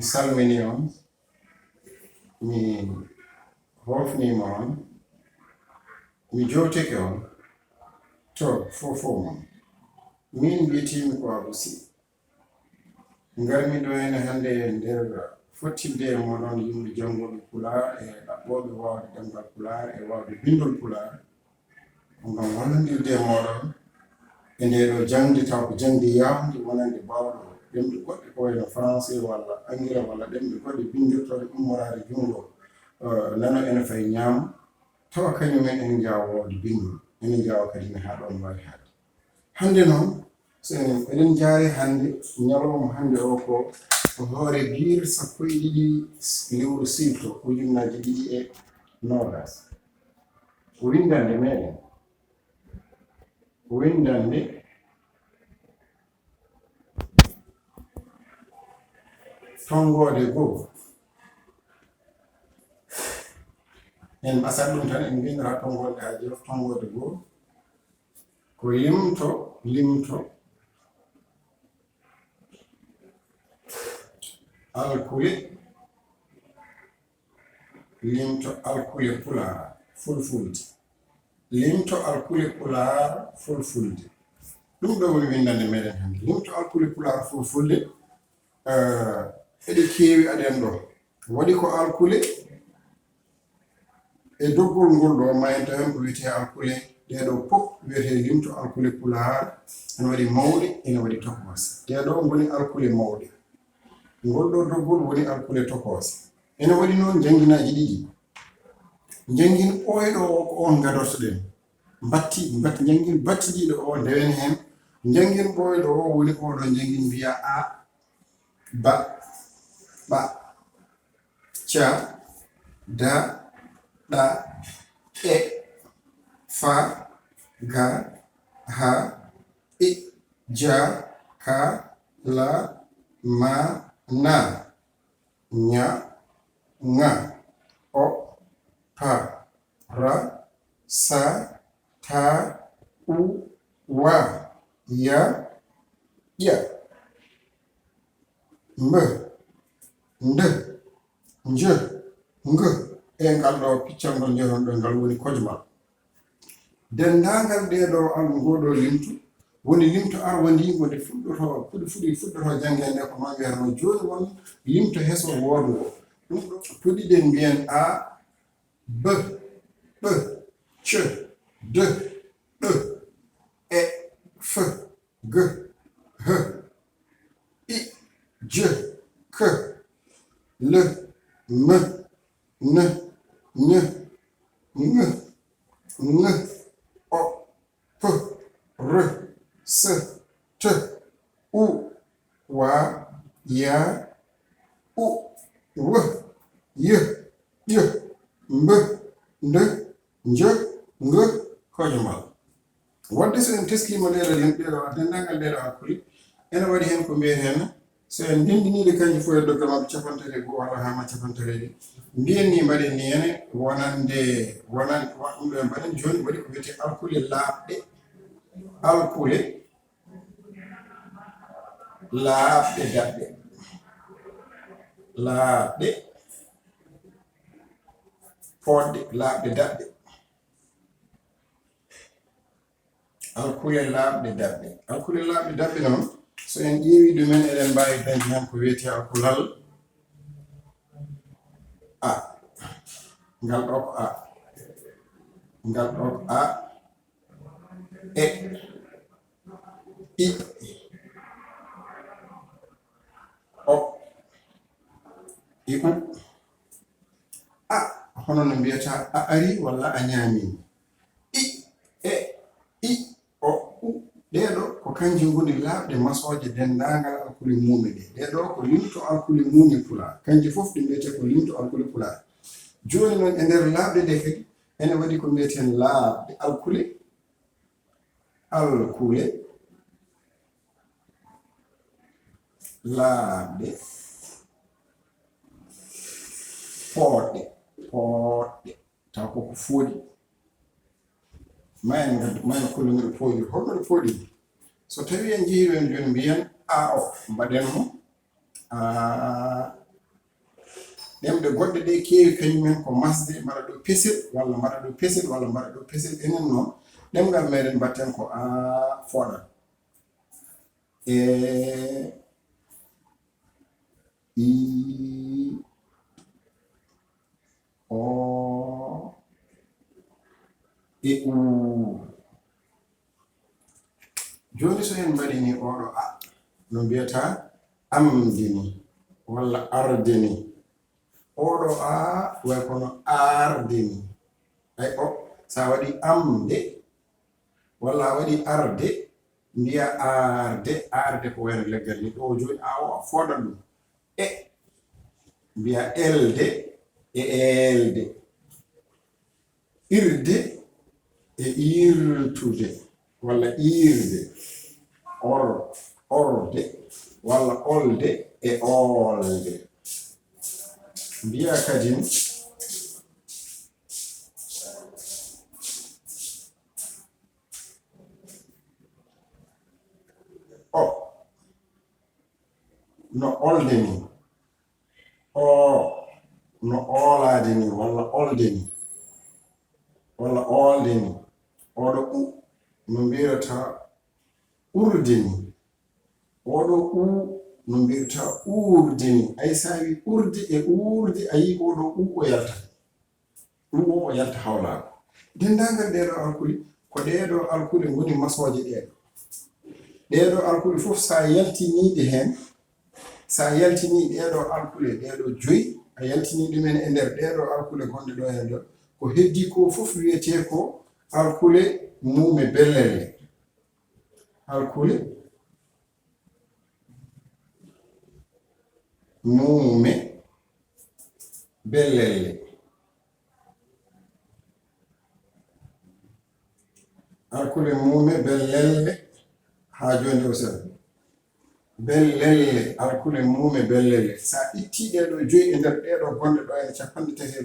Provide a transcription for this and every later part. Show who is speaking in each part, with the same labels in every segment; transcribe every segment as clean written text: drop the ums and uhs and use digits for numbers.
Speaker 1: mi salmini on, mi hofnima on, mi jotike on, to fofo mon. Min mbiyetimi ko Abusi. Ngarmi ɗo hene hannde e nder fottinde e moɗon yimɓe janngoɓe Pulaar e ɗaɓɓoɓe wawde demgal Pulaar e wawde bindol Pulaar ngam wallondirde e moɗon e nde ɗo jangde taw ko jangde yawnde wonande bawɗo ɗemɗe goɗɗe ko wayno français walla anglais walla ɗemɗe goɗɗe bindirtoɗe ummorade jungo nano ene fayi ñaama tawa kañumen ene jawa wawde bindol ene jawa kadi ne ha ɗon wawi haade. Hande noon so eɗen jaari hande ñalawma hande o ko hoore biir sappo e ɗiɗi lewru silto ujunnaje ɗiɗi e nogas. Winndannde meɗen winndannde tongode goo en ɓasat ɗum tan en bindata tongode ha jewf tongode goo ko limto alkule Pulaar Fulfulde limto alkule Pulaar Fulfulde ɗum ɗo woni winndande meɗen hande. Limto alkule Pulaar Fulfulde eɗe keewi aɗen ɗo waɗi ko alkule e doggol ngol ɗo mayenta hen ko wiyete alkule ɗeɗo pop wiyete limto alkule Pulaar ene waɗi mawɗe ene waɗi tokose. Ɗeɗo ngoni alkule mawɗe, ngol ɗo doggol woni alkule tokose. Ene waɗi noon jannginaji ɗiɗi. Janngin ɓooyɗo o ko on gadortoɗen janngin battidiɗo o ndewen hen. Janngin ɓooyɗo o woni oɗo janngin mbiya a ba ɓa ca da ɗa e fa ga ha i ja ka la ma na nya nga o pa ra sa ta u wa ya ya mbe nde nje nge e ngal ɗo piccal ngol jeeron ɗo ngal woni kojmal. Dendagal ɗeɗo ngoɗo limto woni limto a woni wonde fuɗɗoto janngede ko ma wiyatno joni won limto heso woodgo ɗum ɗo puɗɗiɗen mbiyen a b ɓ c d ɗ e f g h i j k l m n ñ ng o p r s t u wa ya u w y y mb nde nje nge kojmal. Wadde so en teskima ɗeɗo ɗeɗo dendagal ɗeɗo alkule ene waɗi hen ko mbiyeten so en ndendiniɗe kanƴe fof e doggal mabɓe capantati e goo walla hama capantati e ɗiɗi mbiyen ni mbaɗen ni ene wonande ɗum ɗo mbaɗen joni waɗi ko wiyete alkule laaɓɗe daɓɓe laaɓɗe poɗɗe laaɓɗe daɓɓe alkule laaɓɗe daɓɓe noon so en ƴeewi ɗumen eɗen mbawi dañde hen ko wiyete alkulal a ngal ɗo ko a e i o i u a hono no mbiyata a ari walla a ñaami. I e i o u ɗeɗo ko kanji ngoni laaɓɗe masoje dendagal alkule muumi ɗe. Ɗeɗo ko limto alkule muumi Pulaar kanji fof ɗi mbiyete ko limto alkule Pulaar. Joni noon e nder laaɓɗe ɗe kadi ene waɗi ko mbiyeten laaɓɗe alkule laaɓɗe poɗɗe taw koko fooɗi mayen kollumiɗo pooɗi holno ɗo fooɗi. So tawi en jeehi ɗo en joni mbiyen a o mbaɗen mo a ɗemɗe goɗɗe ɗe keewi kañumen ko masde mbaɗa ɗo pesel walla mbaɗa ɗo pesel walla mbaɗa ɗo pesel. Enen noon ɗemgal meɗen mbatten ko a fooɗat e i o e u. Joni so en mbaɗini oɗo a no mbiyata amdini walla ardini. Oɗo a way kono ardini. Ay o sa waɗi amde walla a waɗi arde mbiya arde ko wayno leggal ni. Ɗo joni a o a fooɗat ɗum e mbiya elde e elde, irde e irtude walla irde, orde walla olde e olde. Mbiya kadin o no olde ni, o no oolade ni walla olde ni walla olde ni. Oɗo u no mbiyata urde ni, oɗo u no mbiyata urde ni. Ay sa wi urde e urde a yi oɗo u o yalta, u o yalta hawlaako. Dendagal ɗeɗo alkuli ko ɗeɗo alkule ngoni masoje ɗeɗo. Ɗeɗo alkule fof sa yaltiniɗe hen, sa yaltini ɗeɗo alkule ɗeɗo joyi, a yaltini ɗumen e nder ɗeɗo alkule gonɗe ɗo hen ɗo, ko heddi ko fof wiyete ko alkule muume bellelle. Alkule muume bellelle. Alkule muume bellelle ha joni o sen bellelle, alkule muume bellelle. Sa itti ɗeɗo joyi e nder ɗeɗo gonɗe ɗo ene 33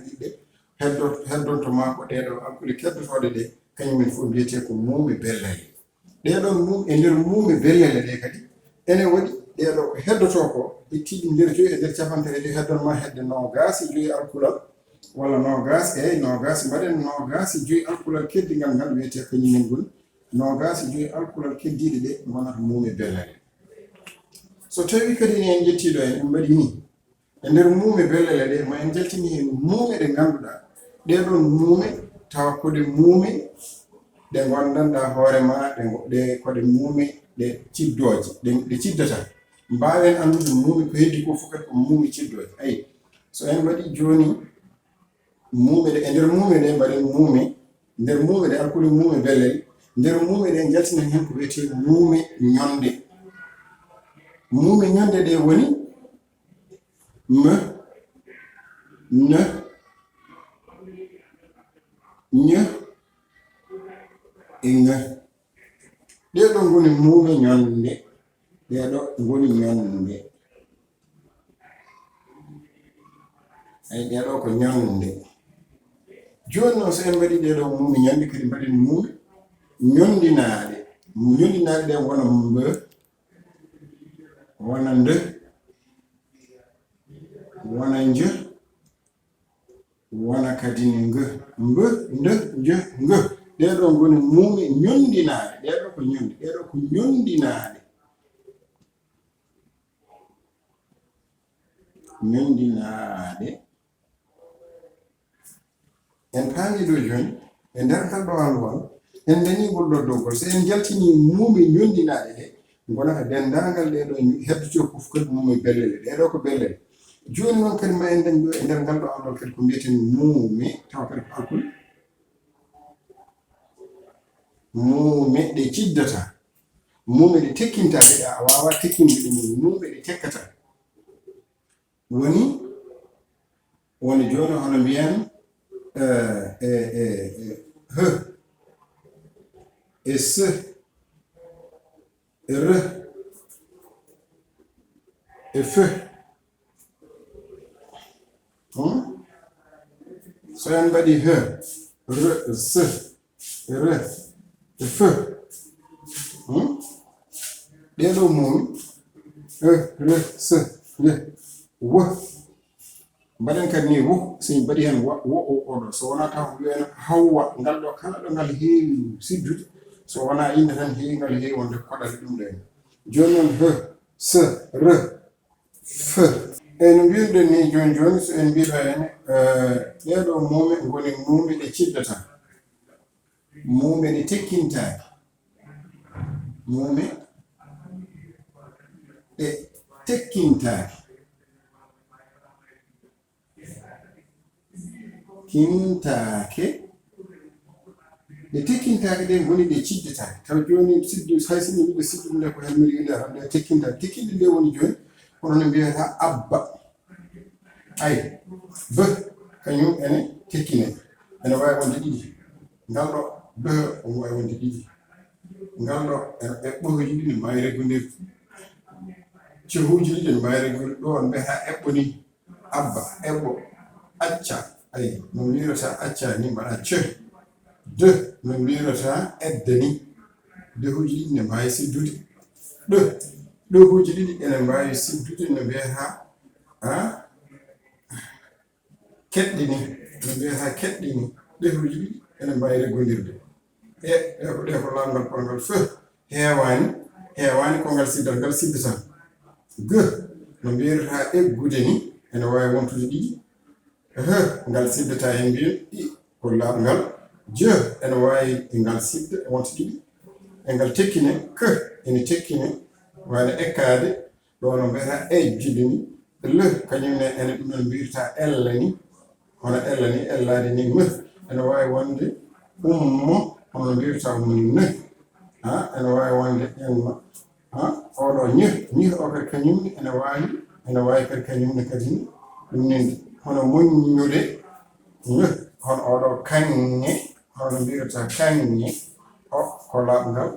Speaker 1: ɗiɗɗe heddonto ma ko ɗeɗo alkule keddotoɗe ɗe kañumen fof mbiyete ko muume bellelle. Ɗeɗon mum e nder muume bellelle ɗe kadi ene waɗi ɗeɗo ko heddoto ko ittiɗi nder joyi e nder 33 heddon ma hedde 25 alkulal walla 20 mbaɗen 25 alkulal keddigal ngal wiyete kañumen goni 25 alkulal keddiɗe ɗe gonata muume bellelle. So tawi kadi en jettiɗo en mbaɗi ni e nder muume bellele ɗe mo en jaltini hen muume ɗe ngannduɗa ɗeɗon muume tawa kode muume ɗe gondanɗa hoore ma ɗe kode muume ɗe ciddoje ɗe ciddata. Mbawen andude muume ko heddi ko fof kadi ko muume ciddoje. Ayi so en waɗi joni muume ɗe e nder muume ɗe mbaɗen muume nder muume ɗe alkule muume bellel nder muume ɗe jaltinen hen ko wiyete muume ñonde. Muume ñonde ɗe woni m n ñ e ŋ. ɗeɗo ngoni muume ñonde, ɗeɗo ngoni ñonde. Ay ɗeɗo ko ñonde. Joni noon so en mbaɗi ɗeɗo muume ñonde kadi mbaɗen muume ñondinaɗe. Ñondinaɗe ɗe wona mb wona nde wona nj wona kadi ng. Mb nde nj ng ɗeɗo ngoni muume ñondinaɗe. ɗeɗo ko ñonde, ɗeɗo ko ñondinaɗe. Ñondinaɗe en paami ɗo joni e nder kal ɗo alwal en dañigol ɗo dowgol. So en jaltini muume ñondinaɗe ɗe gonata dendagal ɗeɗo heddoto fof kadi muume bellele. ɗeɗo ko bellele. Joni noon kadi ma en dañi ɗo e nder ngal ɗo alwal kadi ko mbiyeten muume tawa kadi ko alkule muume ɗe ciddata, muume ɗe tekkinta ɗe a wawa tekkinde ɗum, muume ɗe tekkata woni joni hono mbiyan h e s e r e f. So en mbaɗi h r s e r e f ɗeɗo muume h r s w mbaɗen kadi ni wo so en mbaɗi hen wo oɗo so wona taw wiyano hawwa ngal ɗo kala ɗo ngal heewi siddude so wona inde tan heewi ngal heewi wonde koɗal ɗum ɗen joni noon h s r f eyi no mbiyuɗen ni joni so en mbiɗo hen ɗeɗo mume ngoni mume ɗe ciddata mume ɗe tekkintaki mume ɗe tekkintaki kintake ɗe tekkintake ɗe ngoni ɗe ciddetake taw joni siddu hay sinno wiɗo siddude nde ko hen mbiɗa wiide tan ɗe tekkintake tekkinde nde woni joni kono no mbiyata abba ay b kañum ene tekkine ene wawi wonde ɗiɗi ngal ɗo b omo wawi wonde ɗiɗi ngal ɗo e ɓohoji ɗi ne mbawi reggodirde cehuji ɗi ne mbawi reggude ɗo on mbiyata eɓɓo ni abba eɓɓo acca ay no mbirata acca ni mbaɗa ce de no mbirata edde ni dehuji ɗiɗi ne mbawi siddude ɗohuji ɗiɗi ene mbawi siddude no mbiyata keɗɗi ni no mbiyata keɗɗi ni ɗehuji ɗiɗi ene mbawi reggodirde ɗe ko lamgal kolngal fo heewani kongal siddal ngal siddata g no mbiyata eggude ni ene wawi wontude ɗiɗi ngal siddata hen mbiyen ɗi ko labngal je ene wawi ngal sidda wonta ɗiɗi e ngal tekkine k ene tekkine wano ekkade ɗo no mbiyata ejjude ni l kañumne ene ɗum no mbiyata ella ni hono ella ni ellade ni m ene wawi wonde ummo hono no mbiyata mum ne ene wawi wonde enno oɗo ñih o kadi kañumne ene wawi kadi kañumne kadi ni ɗum ninde hono moññude hono oɗo kaŋŋe hono no mbiyata kaŋŋe o ko labngal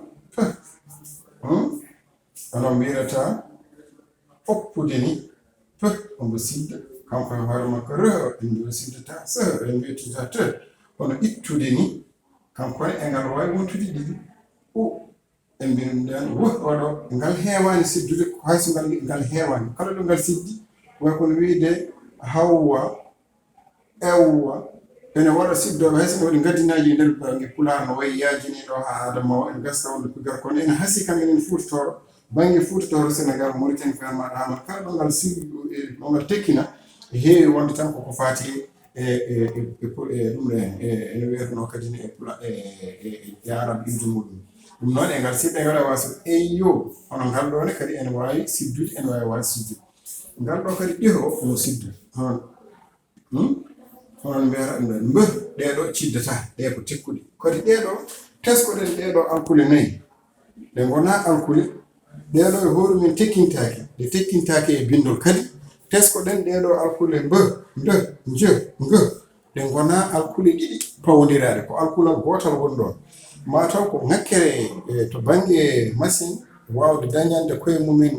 Speaker 1: hono mbiyata oppude ni omo sidda kanko e hoore makko r en mbiyo siddata s en mbiyetata t hono ittude ni kankone e ngal wawi wontude ɗiɗi en mbiyɗen oɗo ngal heewani siddude hayso ngal heewani kala ɗo ngal siddi way kono wiide hawwa ewwa ene waɗa siddoɓe hay sino waɗi gaddinaji e nder bange Pulaar no wayi yaajiniɗo ha adama o ene gasta wonde pugar kono ene haasi kam enen Fuutotoro bange Fuutotoro Sénégal Mauritanie ko maɗa hamal kala ɗo ngal siddu no ngal tekkina heewi wonde tan koko fati ɗum ɗo hen ene wiyatano kadi ne e arabe inde muɗum ɗum noon e ngal sidda e ngal wawi so eyyo hono ngal ɗo ne kadi ene wawi siddude ene wawi wade siddude ngal ɗo kadi ɗiho omo sidda hono mbiyata ɗum ɗon mbeh ɗeɗo ciddata ɗe ko tekkuɗe kadi ɗeɗo teskoɗen ɗeɗo alkule nayyi ɗe gona alkule ɗeɗo e hoore men tekkintaki ɗe tekkintaki e bindol kadi teskoɗen ɗeɗo alkule mbeh nde je nge ɗe gona alkule ɗiɗi pawodiraɗe ko alkulal gotal woni ɗon mataw ko ŋakkere to banggue machine wawde dañande koye mumen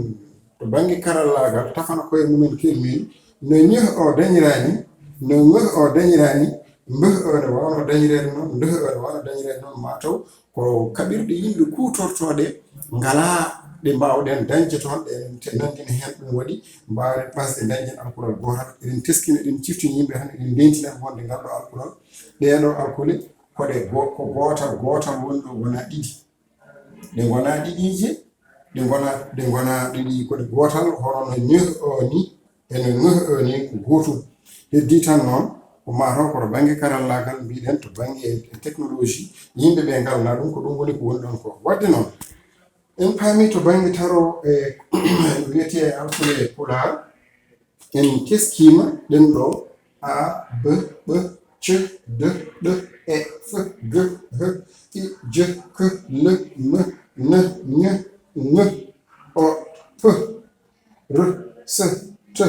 Speaker 1: to banggue karallagal tafana koye mumen kelmini no ñih o dañirani no ngeh o dañirani mbeh o ne wawno dañirede noon ndeh o ne wawno dañirede noon mataw ko kaɓirɗe yimɓe kutortoɗe ngala ɗe mbawɗen dañde toon ɗe nandina hen ɗum waɗi mbawɗen ɓasde dañden alkulal gotal eɗen teskina eɗen ciftini yimɓe tan eɗen ndentinan wonde ngalɗo alkulal ɗeɗo alkule koɗe ko gotal woni ɗo wona ɗiɗi ɗe gona ɗiɗije ɗe gona ɗiɗi koɗe gotal hono no ñeh o ni ene ngeh o ni ko gotum heddi tan noon ko mataw koto banggue karallagal mbiɗen to banggue technologie yimɓeɓe ngalna ɗum ko ɗum woni ko woni ɗon ko wadde noon en paami to banggue taro e wiyete alkule Pulaar en teskima ɗen ɗo a b ɓ c d ɗ e f g h i j k l m n ñ ŋ o p r s t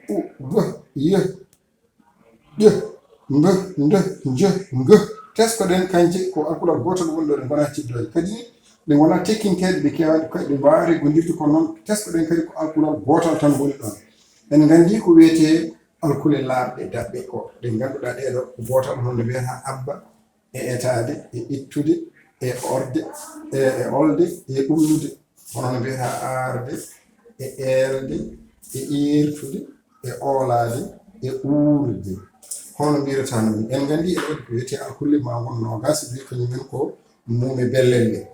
Speaker 1: u v y ƴe mbe nde je nge teskoɗen kanje ko alkulal gotal woni ɗo ɗe gona ciddoje kadi ɗe gona tekkinteɗe ɗe kewani kadi ɗe mbawi reggodirde kono noon teskoɗen kadi ko alkulal gotal tan woni ɗon en gandi ko wiyete alkule laaɓɗe daɓɓe ko ɗe ganduɗa ɗeɗo ko gotal hono nde wiyata abba e etade e ittude e orde e olde e umnude hono no mbiyata arde e elde e irtude e oolade e uurde hono mbiyata non en gandi e wadi ko wiyete alkulle ma won nogas bi ko men ko mume bellelle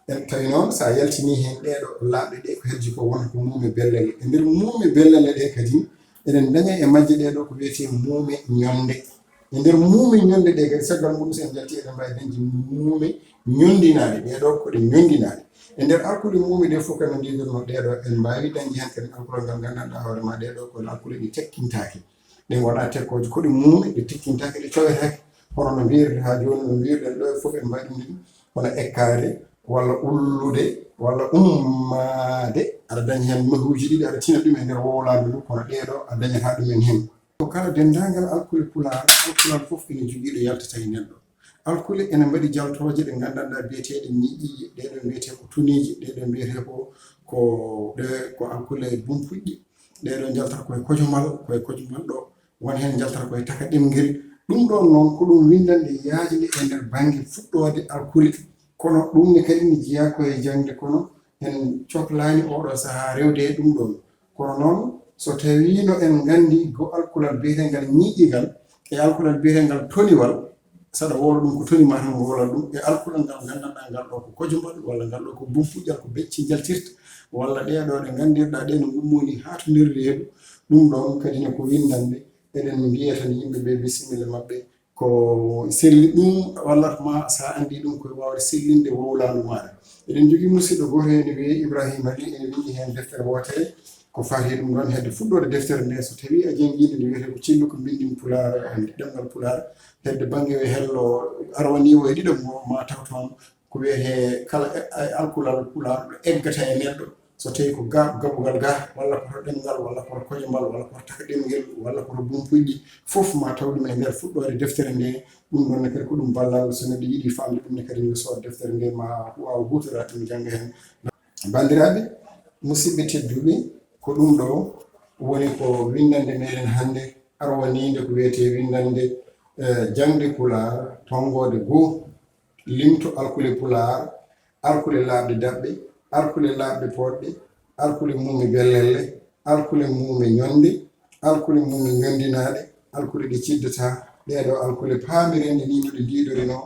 Speaker 1: en tawi noon sa yaltini hen ɗeɗo laaɓɗe ɗe ko heddi ko wona ko mume bellelle e nder mume bellelle ɗe kadi eɗen daña e majje ɗeɗo ko wiyete mume ñonde e nder mume ñonde ɗe kadi saggal muɗum sen jalti eɗen mbawi dañde mume ñondinaɗe ɗeɗo koɗe ñondinaɗe e nder alkule mume ɗe fof kadi no ndiɗirno ɗeɗo en mbawi dañde hen kadi alkulal ngal gandanɗa hoorema ɗeɗo ko alkule ɗi tekkintaki ɗe waɗa tekkoje koɗe mume ɗe tekkintaki ɗe cowetake hono no mbirde ha joni no mbirɗen ɗo fof en mbaɗi ɗum hono ekkade walla ullude walla ummade aɗa daña hen mahuji ɗiɗi aɗa tina ɗum e nder wowlade ndu kono ɗeɗo a dañata ɗumen hen ko kala dendagal alkule pulaar alkulal fof ene joguiɗo yaltata e neɗɗo alkule ene mbaɗi jaltoje ɗe gandanɗa biyeteɗe ñiƴƴiƴe ɗeɗo mbiyete ko tuniji ɗeɗo mbiyete ko alkule bumpuƴƴi ɗeɗo jaltata koye kojomal ɗo won hen jaltata koye taka ɗemguel ɗum ɗon noon ko ɗum windande yaajde e nder banggue fuɗɗode alkule kono ɗum ne kadi ne jeeya koye jangde kono en cohlani oɗo saaha rewde ɗum ɗon kono noon so tawino en gandi go alkulal biyetengal ñiiƴigal e alkulal biyetengal toniwal saɗa wowla ɗum ko toni ma tan wowla ɗum e alkulal ngal gandanɗa ngal ɗo ko kojombal walla ngal ɗo ko bumpuƴƴal ko becci jaltirta walla ɗeɗo ɗe gandirɗa ɗe no gummoni ha to nder reedu ɗum ɗon kadi ne ko windande eɗen mbiya tan yimɓeɓe bisimilla mabɓe ko selli ɗum wallata ma sa andi ɗum koye wawde sellinde wowlandu maɗa eɗen jogui musidɗo goto ene wiye Ibrahima Ali ene windi hen deftere wotere ko fati ɗum ɗon hedde fuɗɗode deftere nde so tawi a janguide nde wiyete ko cillu ko bindin Pulaar ande ɗemgal Pulaar hedde banggue hello arwaniwo e ɗiɗo ma taw toon ko wiyete kala alkulal Pulaar ɗo eggata e neɗɗo so tawi ko gabugal ga walla koto ɗemgal walla koto kojombal walla koto taka ɗemguel walla koto bumpuƴƴi fof ma taw ɗum e nder fuɗɗode deftere nde ɗum ɗonne kadi ko ɗum ballal so neɗɗo yiiɗi famde ɗum ne kadi yo sood deftere nde ma wawa hutorade ɗum jangga hen bandiraɓe musidɓe tedduɓe ko ɗum ɗo woni ko windande meɗen hannde arwanide ko wiyete windande jangde Pulaar tongode goo limto alkule Pulaar alkule laaɓde daɓɓe alkule laaɓde poɗɗe alkule mume bellelle alkule mume ñonde alkule mume ñondinaɗe alkule ɗe ciddata ɗeɗo alkule paamirende ni no ɗe ndiɗorino